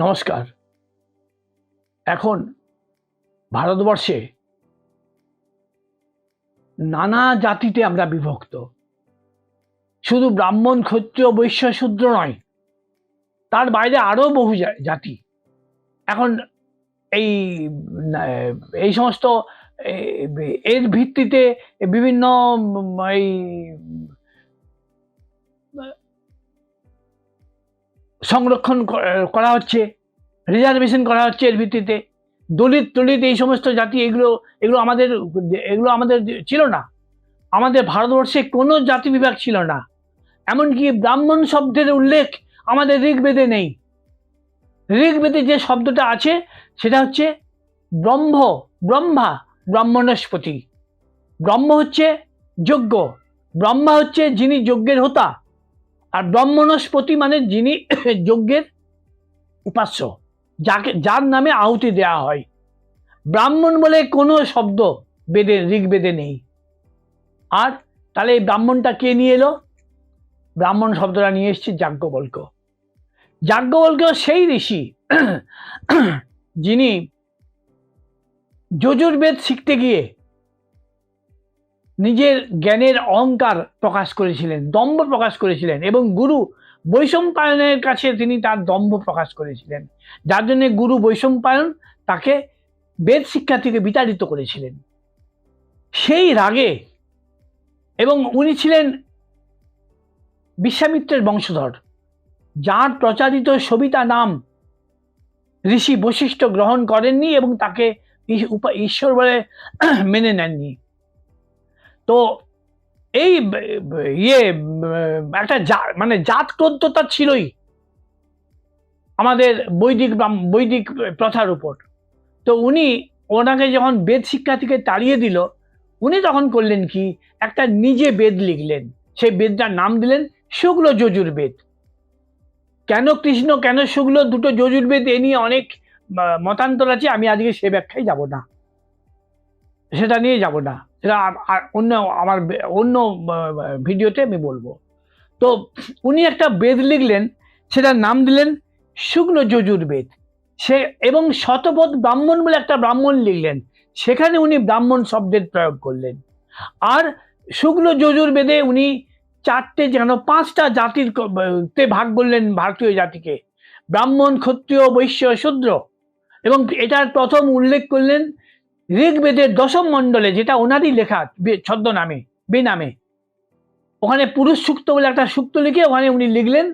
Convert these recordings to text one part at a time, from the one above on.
নমস্কার। এখন ভারতবর্ষে নানা জাতিতে আমরা বিভক্ত। শুধু ব্রাহ্মণ, ক্ষত্রিয়, বৈশ্য, শূদ্র নয়, তার বাইরে আরো বহু জাতি। এখন এই এই সমস্ত এর ভিত্তিতে বিভিন্ন এই সংরক্ষণ করা হচ্ছে, রিজার্ভেশন করা হচ্ছে এর ভিত্তিতে। দলিত এই সমস্ত জাতি, এগুলো আমাদের ছিল না। আমাদের ভারতবর্ষে কোনো জাতি বিভাগ ছিল না। এমনকি ব্রাহ্মণ শব্দের উল্লেখ আমাদের ঋগ্বেদে নেই। ঋগ্বেদে যে শব্দটা আছে সেটা হচ্ছে ব্রহ্মা, ব্রাহ্মণস্পতি। ব্রহ্ম হচ্ছে যজ্ঞ, ব্রহ্মা হচ্ছে যিনি যজ্ঞের হোতা, আর ব্রাহ্মণস্পতি মানে যিনি যজ্ঞের উপাস্য, যার নামে আহুতি দেওয়া হয়। ব্রাহ্মণ বলে কোনো শব্দ ঋগ্বেদে নেই। আর তাহলে এই ব্রাহ্মণটা কে নিয়ে এলো? ব্রাহ্মণ শব্দটা নিয়ে এসছে যাজ্ঞবল্ক্য। যাজ্ঞবল্ক্য সেই ঋষি যিনি যজুর্বেদ শিখতে গিয়ে নিজের জ্ঞানের অহংকার প্রকাশ করেছিলেন, দম্ভ প্রকাশ করেছিলেন, এবং গুরু বৈশম্পায়নের কাছে তিনি তার দম্ভ প্রকাশ করেছিলেন, যার জন্য গুরু বৈশম্পায়ন তাকে বেদ শিক্ষা থেকে বিতাড়িত করেছিলেন। সেই রাগে, এবং উনি ছিলেন বিশ্বামিত্রের বংশধর, যার প্রচারিত সবিতা নাম ঋষি বশিষ্ঠ গ্রহণ করেননি এবং তাকে ঈশ্বর বলে মেনে নেননি। তো এই একটা মানে জাত ক্রোধতা ছিলই আমাদের বৈদিক প্রথার উপর। তো ওনাকে যখন বেদ শিক্ষা থেকে তাড়িয়ে দিল, উনি তখন করলেন কি, একটা নিজে বেদ লিখলেন। সেই বেদটার নাম দিলেন শুক্ল যজুর্বেদ। কেন কৃষ্ণ, কেন শুক্ল, দুটো যজুর্বেদ, এ নিয়ে অনেক মতান্তর আছে। আমি আজকে সে ব্যাখ্যায় যাব না, সেটা নিয়ে যাব না, সেটা অন্য ভিডিওতে আমি বলবো। তো উনি একটা বেদ লিখলেন, সেটার নাম দিলেন শুক্ল যজুর্বেদ। এবং শতপথ ব্রাহ্মণ বলে একটা ব্রাহ্মণ লিখলেন, সেখানে উনি ব্রাহ্মণ শব্দের প্রয়োগ করলেন। আর শুক্ল যজুর্বেদে উনি পাঁচটা জাতির ভাগ করলেন ভারতীয় জাতিকে, ব্রাহ্মণ, ক্ষত্রিয়, বৈশ্য, শূদ্র। এবং এটার প্রথম উল্লেখ করলেন ঋগ্বেদের দশম মণ্ডলে, যেটা ওনারই লেখা ছদ্মনামে, বেনামে। ওখানে পুরুষ সূক্ত বলে একটা সূক্ত লিখে ওখানে উনি লিখলেন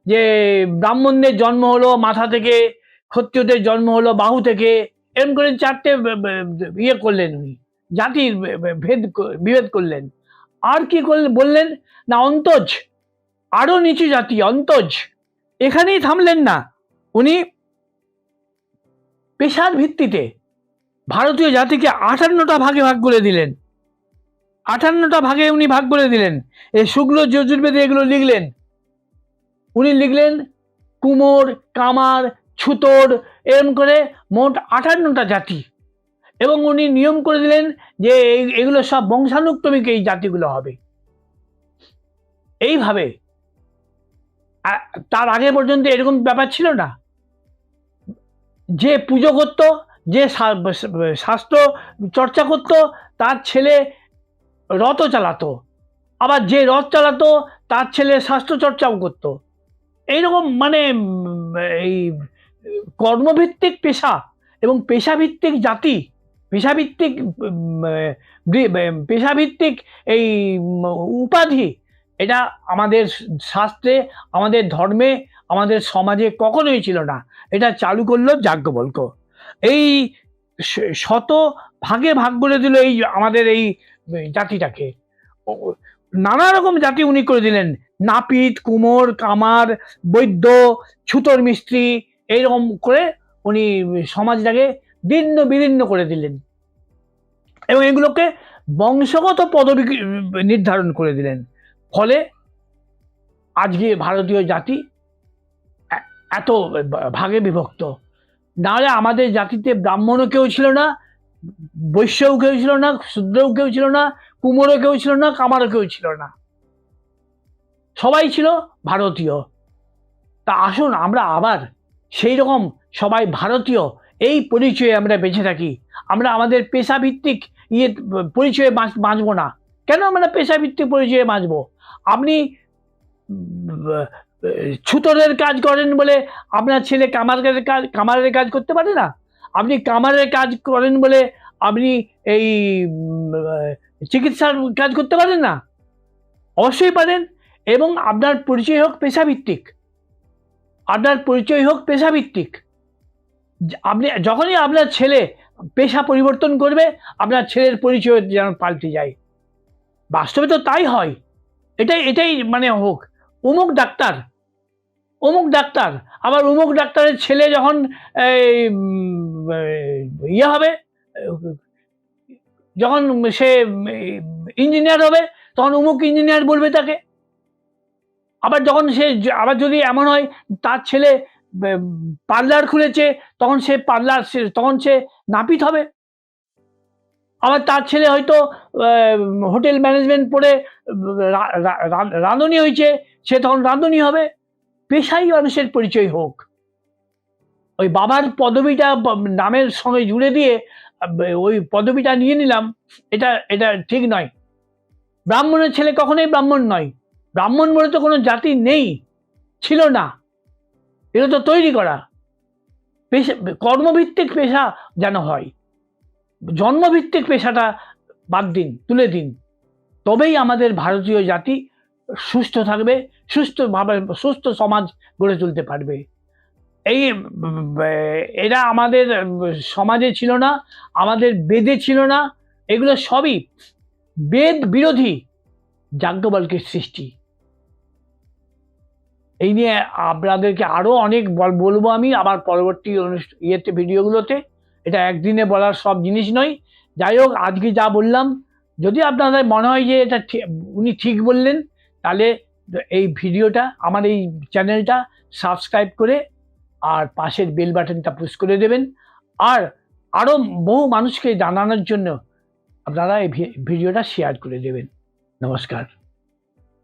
যে ব্রাহ্মণদের জন্ম হলো মাথা থেকে, ক্ষত্রিয়দের জন্ম হলো বাহু থেকে। এরকম করে চারটে করলেন উনি, জাতির বিভেদ করলেন। আর কি বললেন না, অন্তজ, আরো নিচু জাতি অন্তজ। এখানেই থামলেন না, উনি পেশার ভিত্তিতে ভারতীয় জাতিকে 58টা ভাগে ভাগ করে দিলেন। 58টা ভাগে উনি ভাগ করে দিলেন। এই শুক্ল যজুর্বেদে এগুলো লিখলেন। উনি লিখলেন কুমোর, কামার, ছুতোর, এরকম করে মোট 58টা জাতি। এবং উনি নিয়ম করে দিলেন যে এগুলো সব বংশানুক্রমিক এই জাতিগুলো হবে। এইভাবে তার আগে পর্যন্ত এরকম ব্যাপার ছিল না। যে পুজো করত, যে শাস্ত্র চর্চা করত, তার ছেলে রথ চালাতো, আবার যে রথ চালাতো তার ছেলে শাস্ত্র চর্চাও করত। এইরকম মানে এই কর্মভিত্তিক পেশা এবং পেশাভিত্তিক জাতি, পেশাভিত্তিক এই উপাধি, এটা আমাদের শাস্ত্রে, আমাদের ধর্মে, আমাদের সমাজে কখনোই ছিল না। এটা চালু করলো যাজ্ঞবল্ক্য। এই শত ভাগে ভাগ করে দিল এই আমাদের এই জাতিটাকে। নানা রকম জাতি উনি করে দিলেন, নাপিত, কুমোর, কামার, বৈদ্য, ছুতোর মিস্ত্রি, এইরকম করে উনি সমাজটাকে ভিন্ন বিভিন্ন করে দিলেন এবং এগুলোকে বংশগত পদবি নির্ধারণ করে দিলেন। ফলে আজকে ভারতীয় জাতি এত ভাগে বিভক্ত। নাহলে আমাদের জাতিতে ব্রাহ্মণও কেউ ছিল না, বৈশ্যও কেউ ছিল না, শূদ্রও কেউ ছিল না, কুমোরও কেউ ছিল না, কামারও কেউ ছিল না, সবাই ছিল ভারতীয়। তা আসুন আমরা আবার সেই রকম সবাই ভারতীয় এই পরিচয়ে আমরা বেঁচে থাকি। আমরা আমাদের পেশাভিত্তিক পরিচয়ে বাঁচবো না। কেন আমরা পেশাভিত্তিক পরিচয়ে বাঁচবো? আপনি ছুতরের কাজ করেন বলে আপনার ছেলে কামারের কাজ করতে পারে না? আপনি কামারের কাজ করেন বলে আপনি এই চিকিৎসার কাজ করতে পারেন না? অবশ্যই পারেন। এবং আপনার পরিচয় হোক পেশাভিত্তিক, আপনার পরিচয় হোক পেশাভিত্তিক। আপনি যখনই আপনার ছেলে পেশা পরিবর্তন করবে, আপনার ছেলের পরিচয় যেন পাল্টে যায়। বাস্তবে তো তাই হয়। এটাই মানে হোক অমুক ডাক্তার, আবার অমুক ডাক্তারের ছেলে যখন ইয়ে হবে, যখন সে ইঞ্জিনিয়ার হবে, তখন অমুক ইঞ্জিনিয়ার বলবে তাকে। আবার যদি এমন হয় তার ছেলে পার্লার খুলেছে, তখন সে নাপিত হবে। আবার তার ছেলে হয়তো হোটেল ম্যানেজমেন্ট পড়ে রাঁধুনি হয়েছে, সে তখন রাঁধুনি হবে। পেশাই মানুষের পরিচয় হোক। ওই বাবার পদবিটা নামের সঙ্গে জুড়ে দিয়ে ওই পদবিটা নিয়ে নিলাম, এটা ঠিক নয়। ব্রাহ্মণের ছেলে কখনোই ব্রাহ্মণ নয়। ব্রাহ্মণ বলে তো কোনো জাতি নেই, ছিল না। এটা তো তৈরি করা। কর্মভিত্তিক পেশা যেন হয়, জন্মভিত্তিক পেশাটা বাদ দিন, তুলে দিন। তবেই আমাদের ভারতীয় জাতি সুস্থ থাকবে, সুস্থ সমাজ গড়ে তুলতে পারবে। এরা আমাদের সমাজে ছিল না, আমাদের বেদে ছিল না। এগুলো সবই বেদ বিরোধী যাজ্ঞবল্ক্যের সৃষ্টি। এই নিয়ে আপনাদেরকে আরো অনেক বলবো আমি আবার পরবর্তী ভিডিওগুলোতে। এটা একদিনে বলার সব জিনিস নয়। যাই হোক, আজকে যা বললাম, যদি আপনাদের মনে হয় যে এটা উনি ঠিক বললেন, তাহলে এই ভিডিওটা, আমার এই চ্যানেলটা সাবস্ক্রাইব করে আর পাশের বেল বাটনটা পুশ করে দেবেন। আর আরো বহু মানুষকে জানানোর জন্য আপনারা এই ভিডিওটা শেয়ার করে দেবেন। নমস্কার।